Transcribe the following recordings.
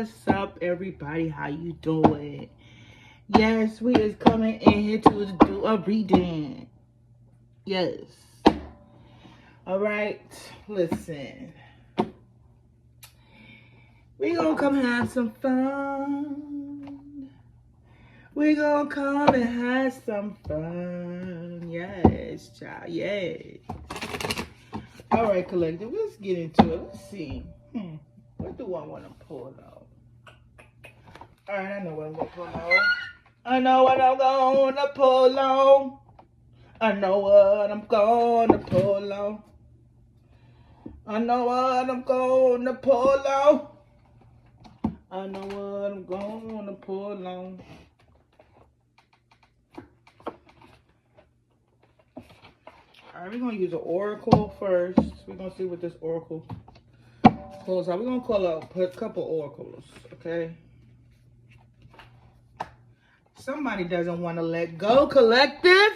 What's up, everybody? How you doing? Yes, we is coming in here to do a reading. Yes. All right. Listen. We gonna come have some fun. We gonna come and have some fun. Yes, child. Yes. All right, collective. Let's get into it. Let's see. What do I want to pull out? All right, I know what I'm gonna pull out. I know what I'm gonna pull on. I know what I'm gonna pull on. I know what I'm gonna pull on. I know what I'm gonna pull on. Alright, we're gonna use an oracle first. We're gonna see what this oracle pulls out. We're gonna call out a couple oracles, okay? Somebody doesn't want to let go, collective.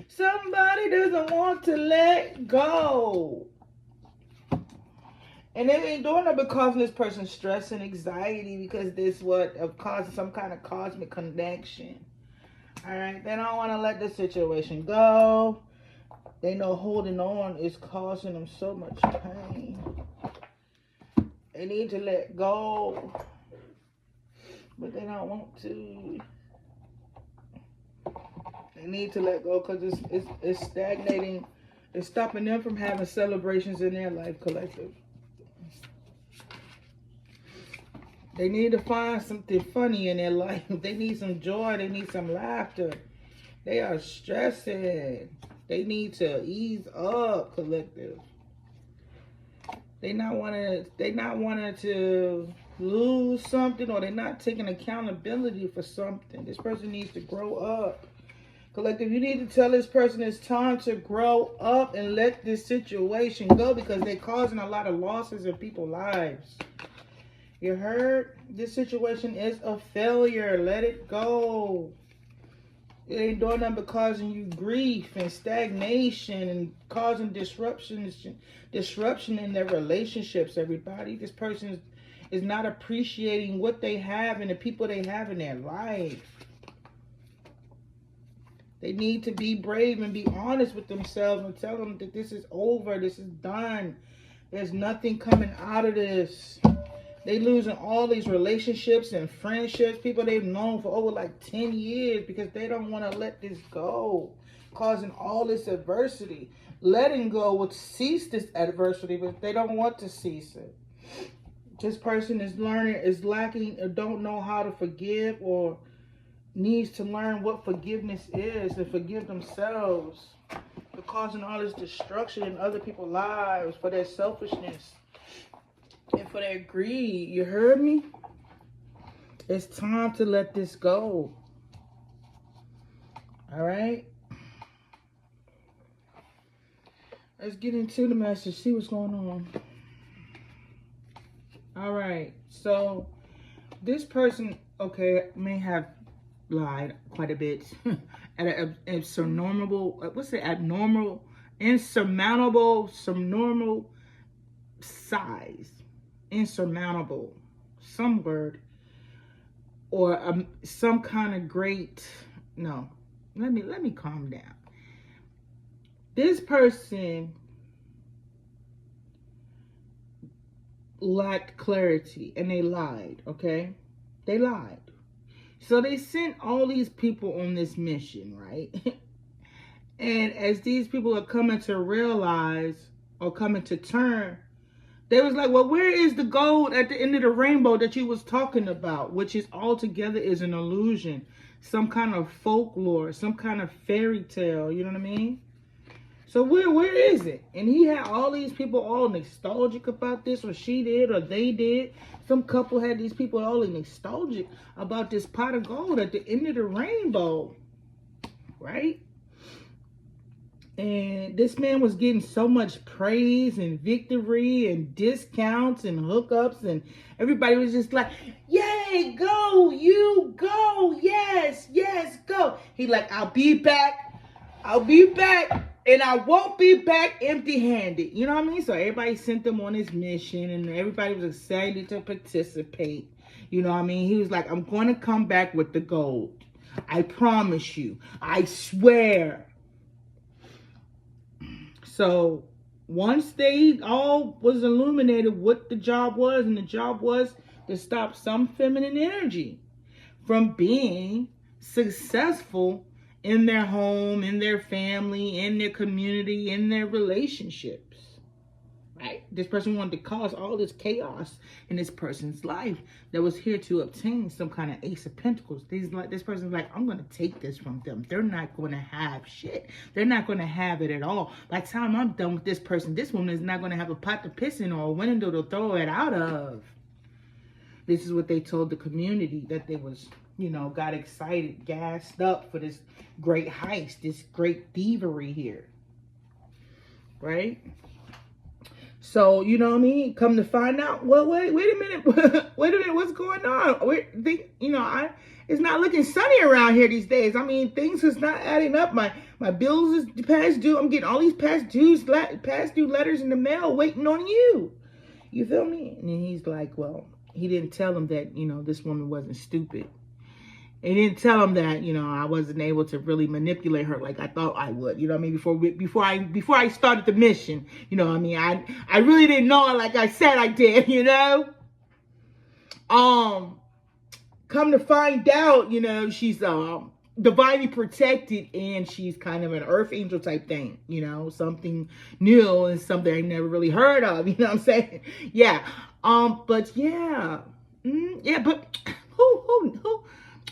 Somebody doesn't want to let go. And they ain't doing it because this person's stress and anxiety because this causes some kind of cosmic connection. All right, they don't want to let this situation go. They know holding on is causing them so much pain. They need to let go, but they don't want to. They need to let go because it's stagnating. It's stopping them from having celebrations in their life, collective. They need to find something funny in their life. They need some joy. They need some laughter. They are stressing. They need to ease up, collective. They not wanting to lose something, or they're not taking accountability for something. This person needs to grow up. Collective, you need to tell this person it's time to grow up and let this situation go because they're causing a lot of losses in people's lives. You heard? This situation is a failure. Let it go. It ain't doing nothing but causing you grief and stagnation and causing disruption in their relationships, everybody. This person is not appreciating what they have and the people they have in their life. They need to be brave and be honest with themselves and tell them that this is over, this is done. There's nothing coming out of this. They losing all these relationships and friendships, people they've known for over like 10 years because they don't want to let this go, causing all this adversity. Letting go would cease this adversity, but they don't want to cease it. This person is lacking, or don't know how to forgive, or needs to learn what forgiveness is and forgive themselves. They're causing all this destruction in other people's lives for their selfishness and for their greed. You heard me? It's time to let this go. All right? Let's get into the message, see what's going on. All right. So this person, okay, may have lied quite a bit at an insurmountable size, insurmountable, some word, or some kind of great. No, let me calm down. This person lacked clarity and they lied. Okay, they lied. So they sent all these people on this mission, right? And as these people are coming to realize or coming to turn, they was like, well, where is the gold at the end of the rainbow that you was talking about? Which is altogether is an illusion. Some kind of folklore, some kind of fairy tale, you know what I mean? So where is it? And he had all these people all nostalgic about this, or she did, or they did. Some couple had these people all nostalgic about this pot of gold at the end of the rainbow, right? And this man was getting so much praise and victory and discounts and hookups, and everybody was just like, yay, go, you go, yes, go. He like, I'll be back. And I won't be back empty-handed. You know what I mean? So everybody sent him on his mission, and everybody was excited to participate. You know what I mean? He was like, I'm going to come back with the gold. I promise you. I swear. So once they all was illuminated what the job was, and the job was to stop some feminine energy from being successful in their home, in their family, in their community, in their relationships, right? This person wanted to cause all this chaos in this person's life that was here to obtain some kind of Ace of Pentacles. This person's like, I'm going to take this from them. They're not going to have shit. They're not going to have it at all. By the time I'm done with this person, this woman is not going to have a pot to piss in or a window to throw it out of. This is what they told the community, that they was, you know, got excited, gassed up for this great heist, this great thievery here. Right? So, you know what I mean? Come to find out, well, wait a minute. Wait a minute, what's going on? It's not looking sunny around here these days. I mean, things is not adding up. My bills is past due. I'm getting all these past due letters in the mail waiting on you. You feel me? And then he's like, well, he didn't tell him that, you know, this woman wasn't stupid. He didn't tell him that, you know, I wasn't able to really manipulate her like I thought I would. You know what I mean? Before I started the mission, you know what I mean? I really didn't know her like I said I did, you know? Come to find out, you know, she's divinely protected, and she's kind of an earth angel type thing, you know, something new and something I never really heard of, you know what I'm saying? Yeah. But yeah. But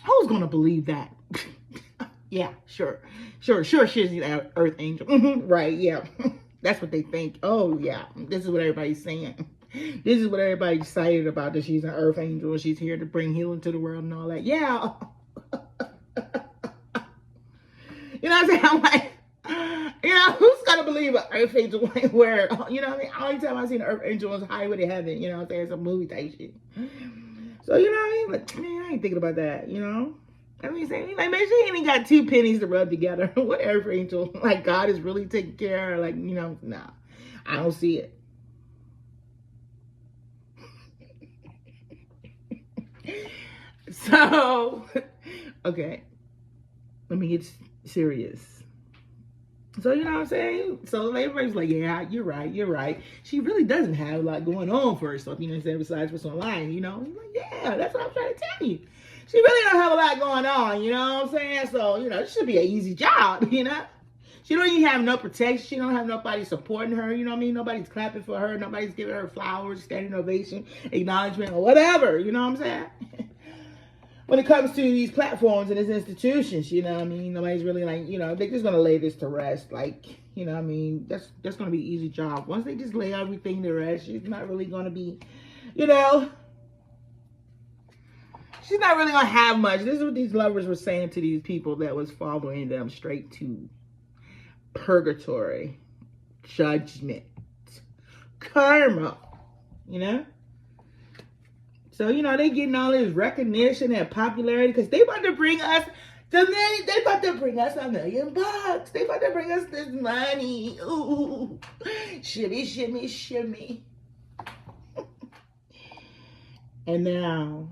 who's gonna believe that? Yeah, sure. She's an earth angel. Right, yeah. That's what they think. Oh, yeah. This is what everybody's saying. This is what everybody's excited about, that she's an earth angel. She's here to bring healing to the world and all that. Yeah. You know what I'm saying? I'm like, you know, who's gonna believe an earth angel where, you know what I mean? Only time I've seen an earth angel was Highway to Heaven. You know what I'm saying? It's a movie type shit. So, you know what I mean? But, man, I ain't thinking about that, you know? I mean, saying, like, man, she ain't got 2 pennies to rub together. What earth angel? Like, God is really taking care of her. Like, you know, nah. I don't see it. So, okay. Let me get serious. So, you know what I'm saying? So, everybody's like, yeah, you're right. She really doesn't have a lot going on for herself, you know what I'm saying, besides what's online, you know? I'm like, yeah, that's what I'm trying to tell you. She really don't have a lot going on, you know what I'm saying? So, you know, it should be an easy job, you know? She don't even have no protection. She don't have nobody supporting her, you know what I mean? Nobody's clapping for her. Nobody's giving her flowers, standing ovation, acknowledgement, or whatever, you know what I'm saying? When it comes to these platforms and these institutions, you know what I mean? Nobody's really like, you know, they're just going to lay this to rest. Like, you know what I mean? That's going to be an easy job. Once they just lay everything to rest, she's not really going to be, you know, she's not really going to have much. This is what these lovers were saying to these people that was following them straight to purgatory, judgment, karma, you know? So, you know, they getting all this recognition and popularity because they about to bring us $1 million. They about to bring us this money. Ooh, shimmy, shimmy, shimmy. And now,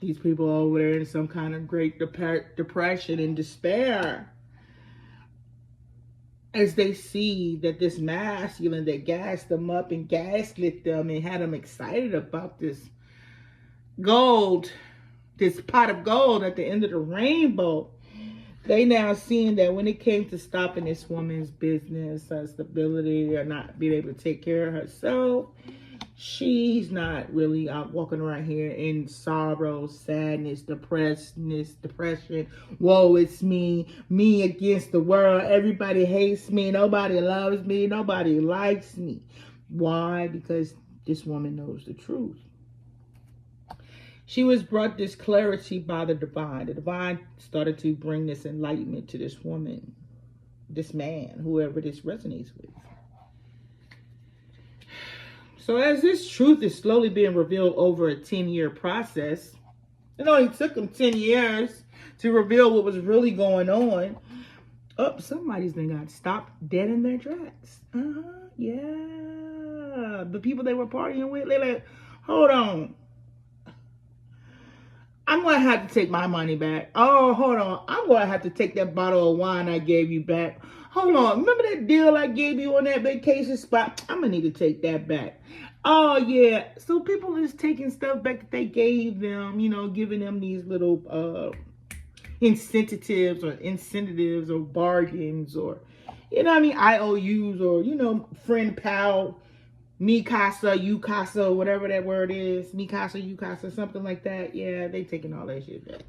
these people over there in some kind of great depression and despair, as they see that this masculine that gassed them up and gaslit them and had them excited about this gold, this pot of gold at the end of the rainbow, they now seeing that when it came to stopping this woman's business, her stability, or not being able to take care of herself, she's not really out walking around here in sorrow, sadness, depression. Whoa, it's me against the world. Everybody hates me. Nobody loves me. Nobody likes me. Why? Because this woman knows the truth. She was brought this clarity by the divine. The divine started to bring this enlightenment to this woman, this man, whoever this resonates with. So as this truth is slowly being revealed over a 10-year process, it only took them 10 years to reveal what was really going on. Oh, somebody's then got stopped dead in their tracks. Yeah. The people they were partying with, they're like, hold on. I'm going to have to take my money back. Oh, hold on. I'm going to have to take that bottle of wine I gave you back. Hold on. Remember that deal I gave you on that vacation spot? I'm going to need to take that back. Oh, yeah. So people is taking stuff back that they gave them, you know, giving them these little incentives or bargains or, you know what I mean, IOUs or, you know, friend, pal, me casa, you casa, whatever that word is. Me casa, you casa, something like that. Yeah, they taking all that shit back.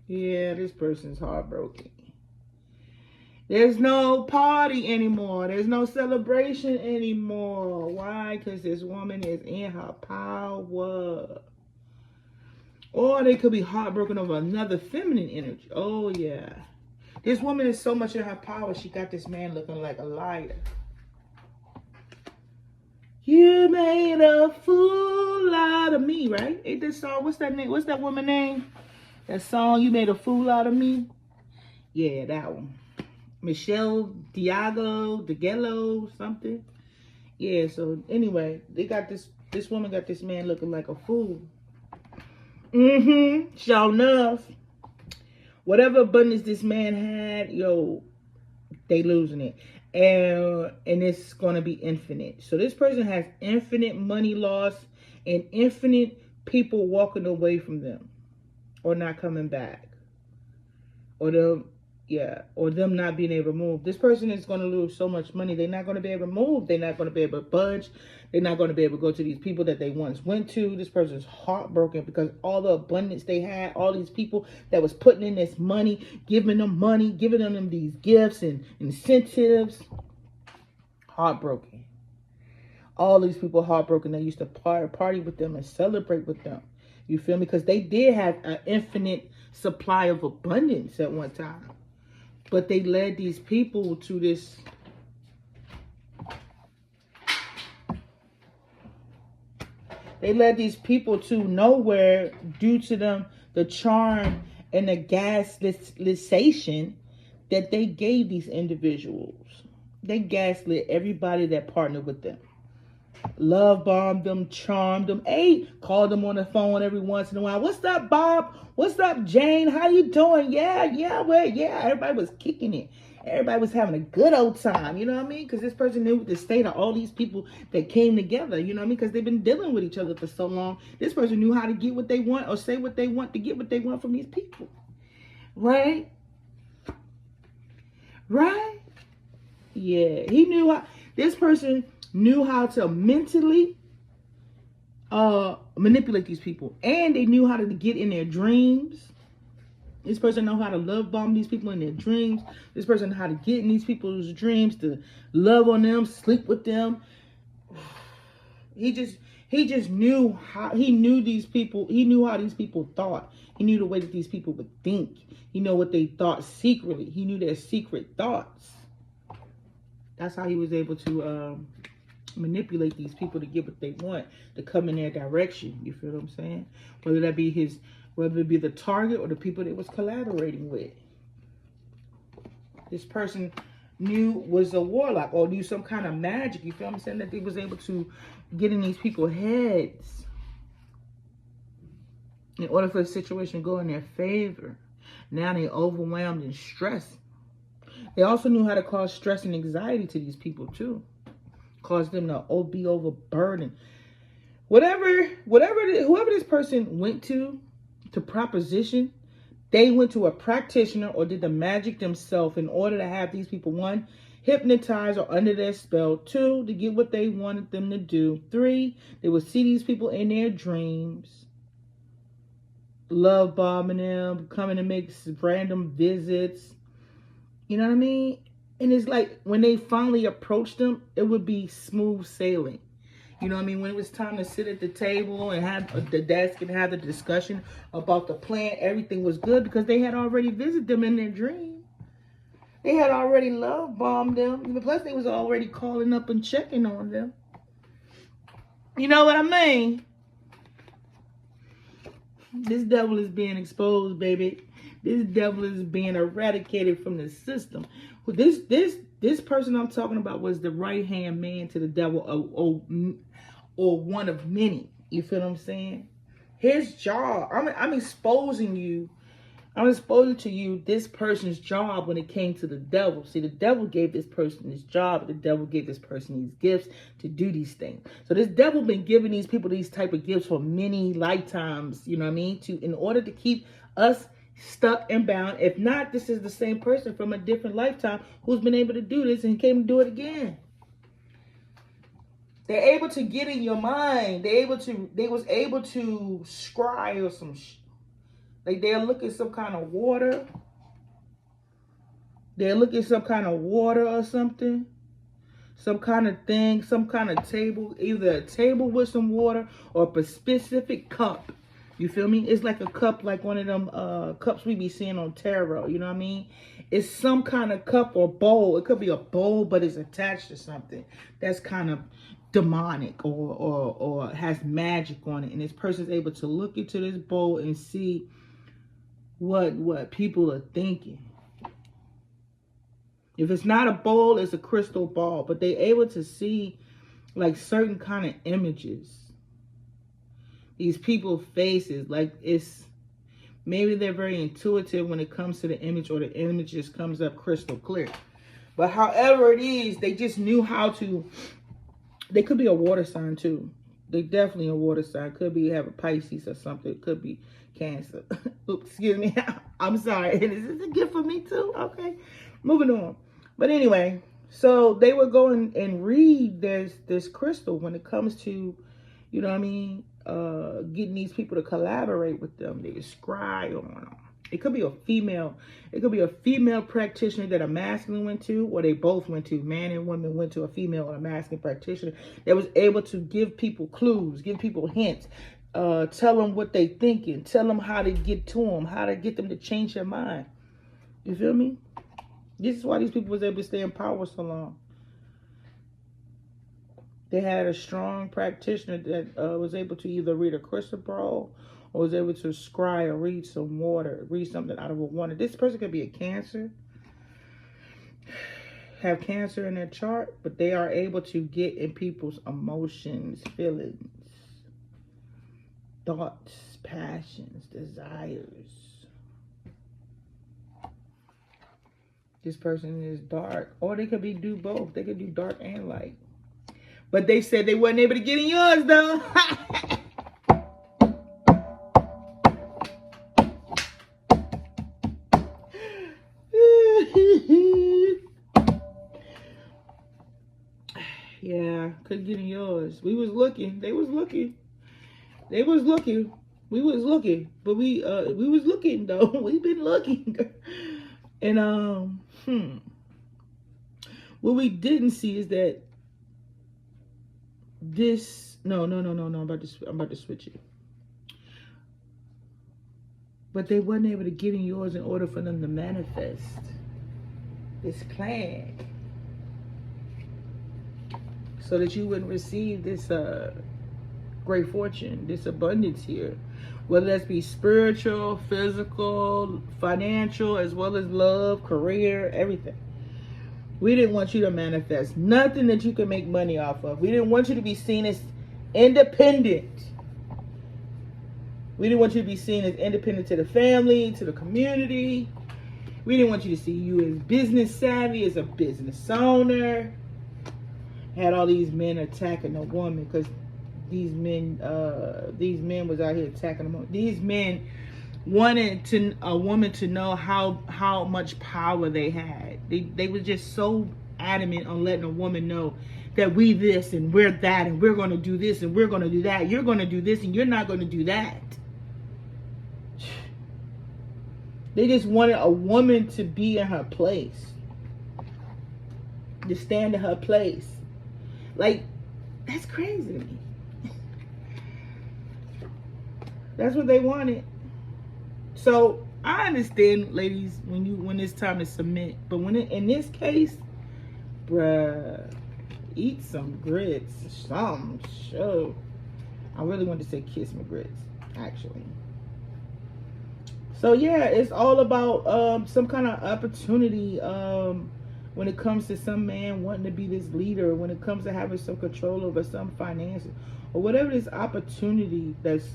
Yeah, this person's heartbroken. There's no party anymore. There's no celebration anymore. Why? Because this woman is in her power. Or they could be heartbroken over another feminine energy. Oh, yeah. This woman is so much in her power, she got this man looking like a liar. You made a fool out of me, right? Ain't this song? What's that name? What's that woman name? That song, You Made a Fool Out of Me? Yeah, that one. Michelle Diallo, something. Yeah, so anyway, they got this woman got this man looking like a fool. Sure enough. Whatever abundance this man had, yo, they losing it. And it's going to be infinite. So this person has infinite money loss and infinite people walking away from them or not coming back. Or them not being able to move. This person is going to lose so much money. They're not going to be able to move. They're not going to be able to budge. They're not going to be able to go to these people that they once went to. This person's heartbroken because all the abundance they had, all these people that was putting in this money, giving them these gifts and incentives. Heartbroken. All these people heartbroken. They used to party with them and celebrate with them. You feel me? Because they did have an infinite supply of abundance at one time. But they led these people to this. They led these people to nowhere due to them, the charm and the gaslightation that they gave these individuals. They gaslit everybody that partnered with them. Love bombed them, charmed them. Hey, called them on the phone every once in a while. What's up, Bob? What's up, Jane? How you doing? Yeah. Everybody was kicking it. Everybody was having a good old time. You know what I mean? Because this person knew the state of all these people that came together. You know what I mean? Because they've been dealing with each other for so long. This person knew how to get what they want or say what they want to get what they want from these people. Right? Right? Yeah. He knew how. This person knew how to mentally manipulate these people. And they knew how to get in their dreams. This person know how to love bomb these people in their dreams. This person know how to get in these people's dreams, to love on them, sleep with them. He just knew how these people. He knew how these people thought. He knew the way that these people would think. He knew what they thought secretly. He knew their secret thoughts. That's how he was able to manipulate these people to get what they want, to come in their direction. You feel what I'm saying? Whether it be the target or the people that was collaborating with. This person was a warlock or knew some kind of magic. You feel what I'm saying? That they was able to get in these people's heads in order for the situation to go in their favor. Now they overwhelmed and stressed. They also knew how to cause stress and anxiety to these people too. Cause them to be overburdened. Whoever this person went to proposition, they went to a practitioner or did the magic themselves in order to have these people, 1, hypnotized or under their spell, 2, to get what they wanted them to do, 3, they would see these people in their dreams, love bombing them, coming to make random visits. You know what I mean? And it's like when they finally approached them, it would be smooth sailing. You know what I mean? When it was time to sit at the table and have the desk and have the discussion about the plan, everything was good because they had already visited them in their dream. They had already love bombed them. Plus, they was already calling up and checking on them. You know what I mean? This devil is being exposed, baby. This devil is being eradicated from the system. This person I'm talking about was the right hand man to the devil, or one of many. You feel what I'm saying? His job. I'm exposing you. I'm exposing to you this person's job when it came to the devil. See, the devil gave this person his job. The devil gave this person these gifts to do these things. So this devil been giving these people these type of gifts for many lifetimes. You know what I mean? In order to keep us stuck and bound. If not, this is the same person from a different lifetime who's been able to do this and came to do it again. They're able to get in your mind. They was able to scry or some like they'll look at some kind of water. They'll look at some kind of water or something. Some kind of thing, some kind of table. Either a table with some water or a specific cup. You feel me? It's like a cup, like one of them cups we be seeing on tarot. You know what I mean? It's some kind of cup or bowl. It could be a bowl, but it's attached to something that's kind of demonic or has magic on it. And this person's able to look into this bowl and see what people are thinking. If it's not a bowl, it's a crystal ball. But they're able to see like certain kind of images. These people's faces, like it's maybe they're very intuitive when it comes to the image, or the image just comes up crystal clear. But however it is, they just knew how to. They could be a water sign too. They definitely a water sign. Could be have a Pisces or something. It could be Cancer. Oops, excuse me. I'm sorry. Is this a gift for me too? Okay, moving on. But anyway, so they would go and read this crystal when it comes to, you know what I mean, getting these people to collaborate with them. They would scry on them. It could be a female. It could be a female practitioner that a masculine went to, or they both went to. Man and woman went to a female or a masculine practitioner that was able to give people clues, give people hints, tell them what they thinking, tell them how to get to them, how to get them to change their mind. You feel me? This is why these people was able to stay in power so long. They had a strong practitioner that was able to either read a crystal ball or was able to scry or read some water, read something out of a water. This person could be a Cancer, have Cancer in their chart, but they are able to get in people's emotions, feelings, thoughts, passions, desires. This person is dark, or they could do both. They could do dark and light. But they said they wasn't able to get in yours, though. Yeah, couldn't get in yours. We was looking. They was looking. They was looking. We was looking. But we was looking, though. We've been looking. And, what we didn't see is that this, no, I'm about to switch it. But they wasn't able to get in yours in order for them to manifest this plan, so that you wouldn't receive this great fortune, this abundance here, whether that be spiritual, physical, financial, as well as love, career, everything. We didn't want you to manifest nothing that you could make money off of. We didn't want you to be seen as independent. We didn't want you to be seen as independent to the family, to the community. We didn't want you to see you as business savvy, as a business owner. Had all these men attacking a woman because these men was out here attacking them. These men wanted a woman to know how much power they had. They were just so adamant on letting a woman know that we this and we're that and we're going to do this and we're going to do that. You're going to do this and you're not going to do that. They just wanted a woman to be in her place, to stand in her place. Like, that's crazy to me. That's what they wanted. So I understand, ladies, when it's time to submit, but in this case, bruh, eat some grits, some show. I really wanted to say kiss my grits, actually. So yeah, it's all about some kind of opportunity when it comes to some man wanting to be this leader, when it comes to having some control over some finances, or whatever this opportunity that's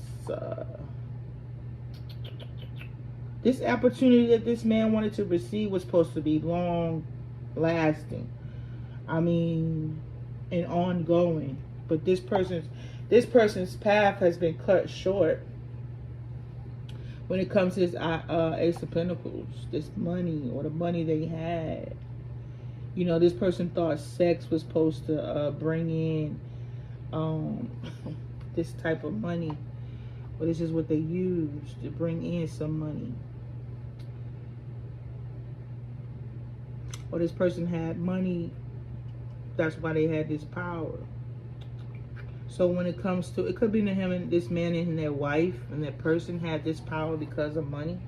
this opportunity that this man wanted to receive was supposed to be long lasting. I mean, and ongoing. But this person's path has been cut short when it comes to this Ace of Pentacles, this money or the money they had. You know, this person thought sex was supposed to bring in this type of money. But this is what they used to bring in some money. Or this person had money, that's why they had this power. So when it comes to, it could be to him and this man and their wife, and that person had this power because of money.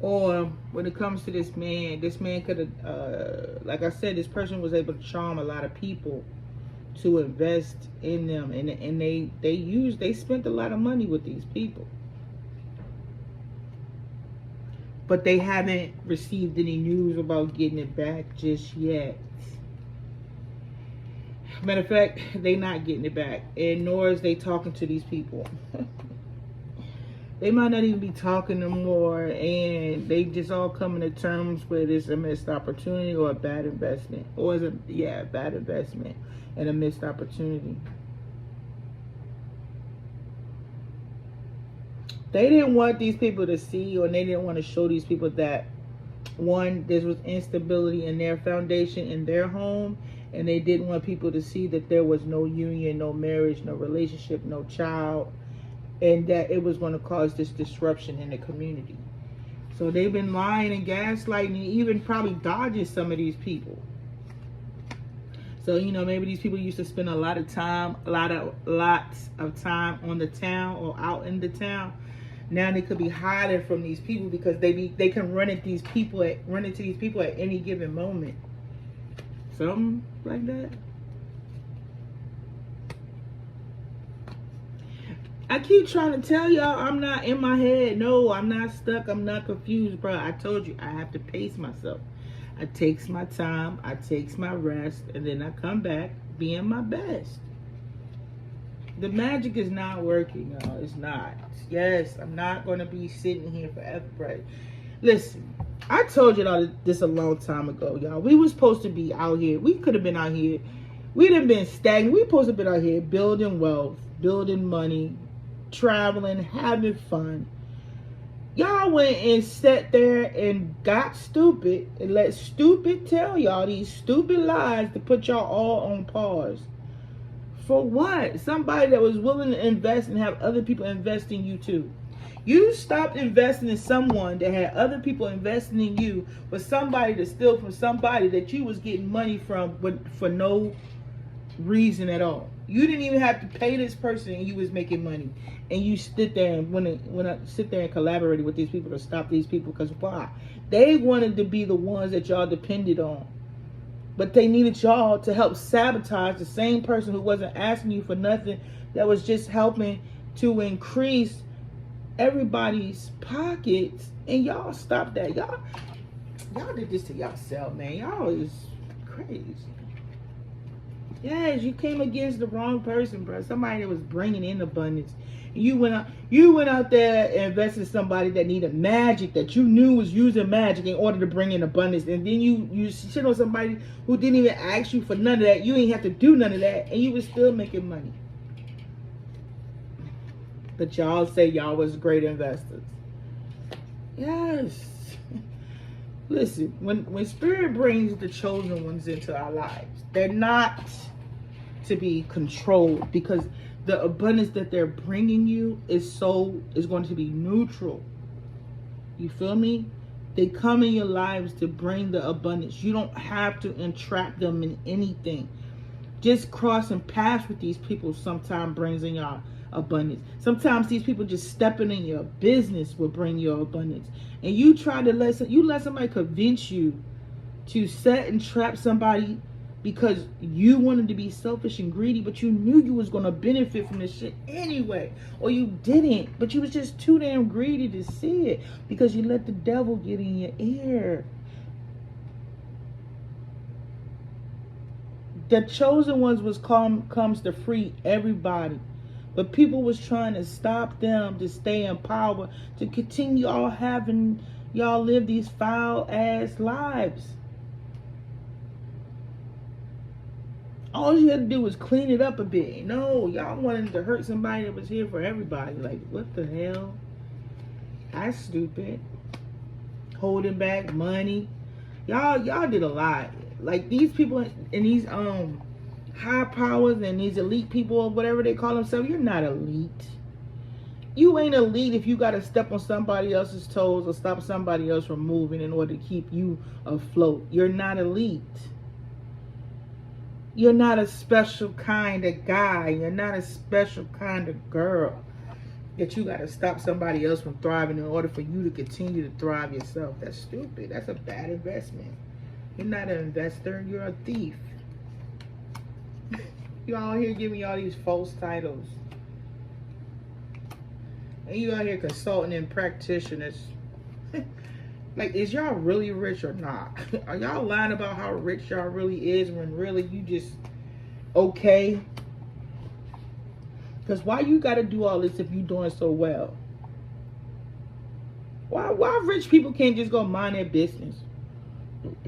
Or when it comes to this man could have, like I said, this person was able to charm a lot of people to invest in them, and they spent a lot of money with these people. But they haven't received any news about getting it back just yet. Matter of fact, they not getting it back. And nor is they talking to these people. They might not even be talking no more. And they just all coming to terms with it's a missed opportunity or a bad investment. Or is it, yeah, a bad investment and a missed opportunity. They didn't want these people to see, or they didn't want to show these people that, one, there was instability in their foundation, in their home, and they didn't want people to see that there was no union, no marriage, no relationship, no child, and that it was going to cause this disruption in the community. So they've been lying and gaslighting, and even probably dodging some of these people. So, you know, maybe these people used to spend a lot of time, lots of time on the town or out in the town. Now they could be hiding from these people because they can run into these people at any given moment. Something like that. I keep trying to tell y'all I'm not in my head. No, I'm not stuck. I'm not confused, bro. I told you I have to pace myself. I takes my time. I takes my rest, and then I come back being my best. The magic is not working, y'all. It's not. Yes, I'm not going to be sitting here forever, right? Listen, I told you all this a long time ago, y'all. We were supposed to be out here. We could have been out here. We'd have been stagnant. We supposed to be out here building wealth, building money, traveling, having fun. Y'all went and sat there and got stupid and let stupid tell y'all these stupid lies to put y'all all on pause. For what? Somebody that was willing to invest and have other people invest in you too. You stopped investing in someone that had other people investing in you for somebody to steal from somebody that you was getting money from for no reason at all. You didn't even have to pay this person and you was making money. And you stood there and sit there and collaborated with these people to stop these people because why? They wanted to be the ones that y'all depended on. But they needed y'all to help sabotage the same person who wasn't asking you for nothing, that was just helping to increase everybody's pockets. And y'all stopped that. Y'all did this to yourself, man. Y'all is crazy. Yes, you came against the wrong person, bro. Somebody that was bringing in abundance. You went out there and invested in somebody that needed magic, that you knew was using magic in order to bring in abundance. And then you shit on somebody who didn't even ask you for none of that. You ain't have to do none of that, and you was still making money. But y'all say y'all was great investors. Yes. Listen, when Spirit brings the chosen ones into our lives, they're not to be controlled, because the abundance that they're bringing you is going to be neutral. You feel me? They come in your lives to bring the abundance. You don't have to entrap them in anything. Just crossing paths with these people sometimes brings in your abundance. Sometimes these people just stepping in your business will bring your abundance. And you try to let somebody convince you to set and trap somebody because you wanted to be selfish and greedy, but you knew you was going to benefit from this shit anyway. Or you didn't, but you was just too damn greedy to see it because you let the devil get in your ear. The chosen ones comes to free everybody. But people was trying to stop them to stay in power, to continue y'all live these foul ass lives. All you had to do was clean it up a bit. No, y'all wanted to hurt somebody that was here for everybody. Like, what the hell? That's stupid. Holding back money. Y'all did a lot. Like, these people in these high powers and these elite people or whatever they call themselves, you're not elite. You ain't elite if you got to step on somebody else's toes or stop somebody else from moving in order to keep you afloat. You're not elite. You're not a special kind of guy. You're not a special kind of girl that you got to stop somebody else from thriving in order for you to continue to thrive yourself. That's stupid. That's a bad investment. You're not an investor. You're a thief. You all here giving me all these false titles. And you out here consulting and practitioners. Like, is y'all really rich or not? Are y'all lying about how rich y'all really is when really you just okay? Because why you got to do all this if you doing so well? Why rich people can't just go mind their business?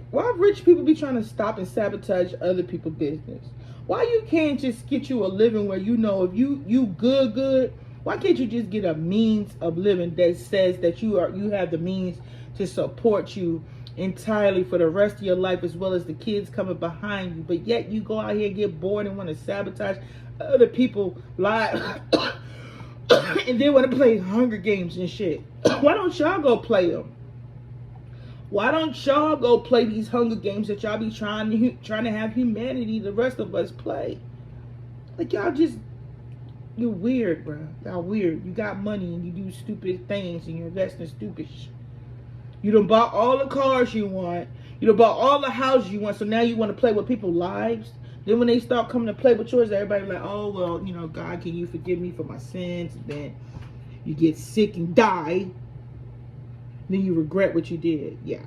Why rich people be trying to stop and sabotage other people's business? Why you can't just get you a living where you know if you good, why can't you just get a means of living that says that you have the means to support you entirely for the rest of your life as well as the kids coming behind you, but yet you go out here and get bored and want to sabotage other people's lives and then want to play Hunger Games and shit. Why don't y'all go play them? Why don't y'all go play these Hunger Games that y'all be trying to have humanity, the rest of us, play? Like, you're weird, bro. Y'all weird. You got money and you do stupid things and you invest in stupid shit. You done bought all the cars you want. You done bought all the houses you want. So now you want to play with people's lives. Then when they start coming to play with yours, everybody like, oh, well, God, can you forgive me for my sins? And then you get sick and die. Then you regret what you did. Yeah.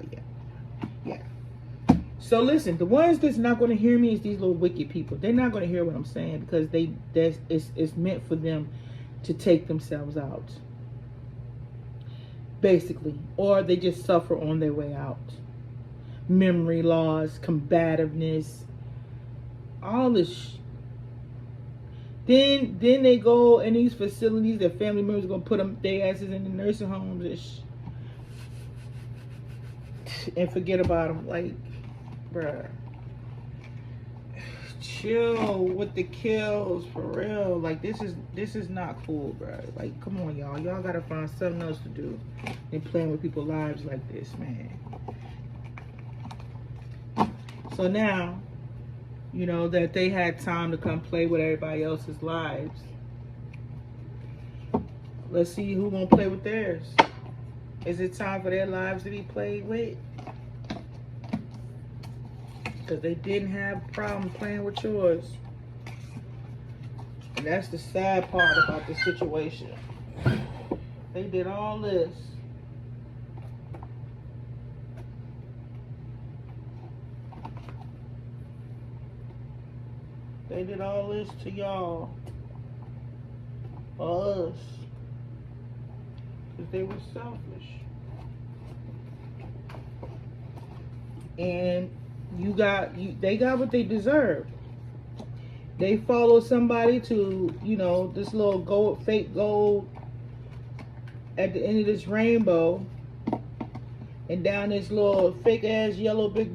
So listen, the ones that's not going to hear me is these little wicked people. They're not going to hear what I'm saying because it's meant for them to take themselves out. Basically. Or they just suffer on their way out. Memory loss, combativeness, all this Then they go in these facilities, their family members are going to put their asses in the nursing homes and forget about them. Like, bruh, chill with the kills for real. Like, this is not cool, bruh. Like, come on, y'all gotta find something else to do than playing with people's lives like this, man. So now, that they had time to come play with everybody else's lives, let's see who gonna play with theirs. Is it time for their lives to be played with? Because they didn't have a problem playing with yours. And that's the sad part about the situation. They did all this. They did all this to y'all. For us. Because they were selfish. And they got what they deserved. They followed somebody to, this little fake gold at the end of this rainbow and down this little fake ass yellow brick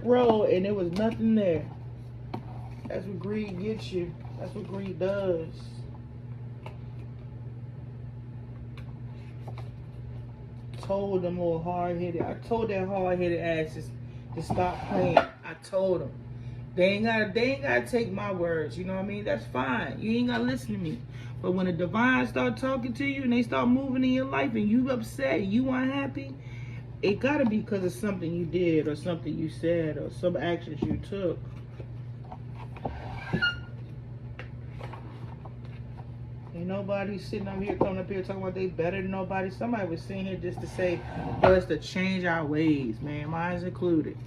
road, and there was nothing there. That's what greed gets you. That's what greed does. Told them little hard-headed. I told that hard-headed asses to stop playing. I told them. They ain't gotta take my words. You know what I mean? That's fine. You ain't gotta listen to me. But when the divine start talking to you and they start moving in your life and you upset, you unhappy, it gotta be because of something you did or something you said or some actions you took. nobody sitting up here, coming up here talking about they better than nobody. Somebody was sitting here just to say for us to change our ways, man. Mine's included.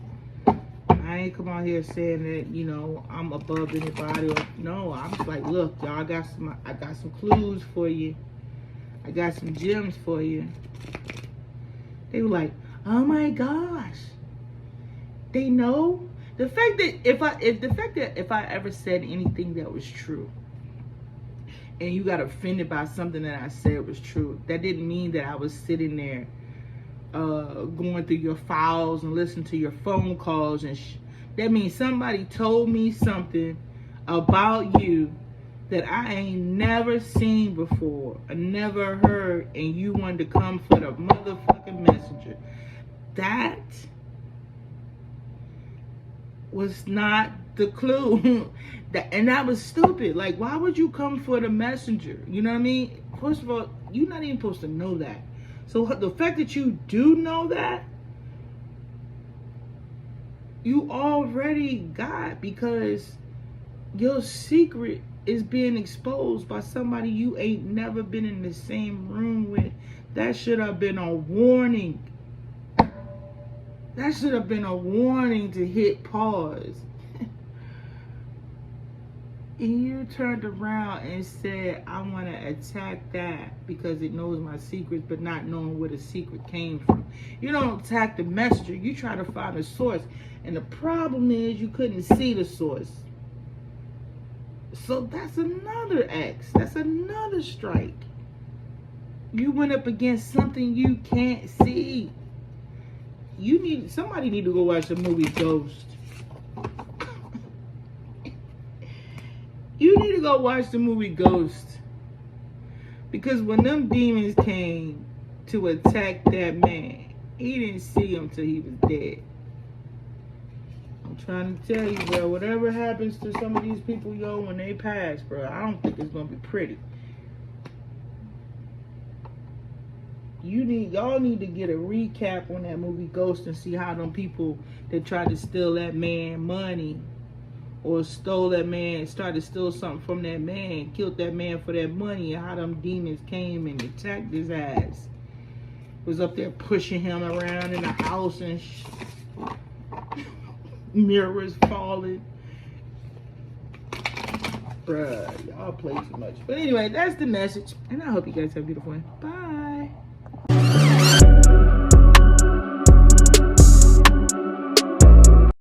I ain't come out here saying that, you know, I'm above anybody. Or, no, I'm just like, look, y'all, I got some clues for you. I got some gems for you. They were like, oh my gosh. They know. The fact that if I ever said anything that was true, and you got offended by something that I said was true, that didn't mean that I was sitting there going through your files and listening to your phone calls and that means somebody told me something about you that I ain't never seen before, I never heard, and you wanted to come for the motherfucking messenger. That was not the clue. And that was stupid. Like, why would you come for the messenger? You know what I mean? First of all, you're not even supposed to know that. So the fact that you do know that, you already got, because your secret is being exposed by somebody you ain't never been in the same room with. That should have been a warning. That should have been a warning to hit pause. And you turned around and said, I want to attack that because it knows my secrets, but not knowing where the secret came from. You don't attack the messenger. You try to find a source. And the problem is you couldn't see the source. So that's another X. That's another strike. You went up against something you can't see. Somebody need to go watch the movie Ghost. You need to go watch the movie Ghost. Because when them demons came to attack that man, he didn't see him till he was dead. I'm trying to tell you, bro, whatever happens to some of these people, yo, when they pass, bro, I don't think it's gonna be pretty. Y'all need to get a recap on that movie Ghost and see how them people that tried to steal that man money or stole that man, started to steal something from that man, killed that man for that money, and how them demons came and attacked his ass. Was up there pushing him around in the house and mirrors falling. Bruh, y'all play too much. But anyway, that's the message. And I hope you guys have a beautiful one. Bye.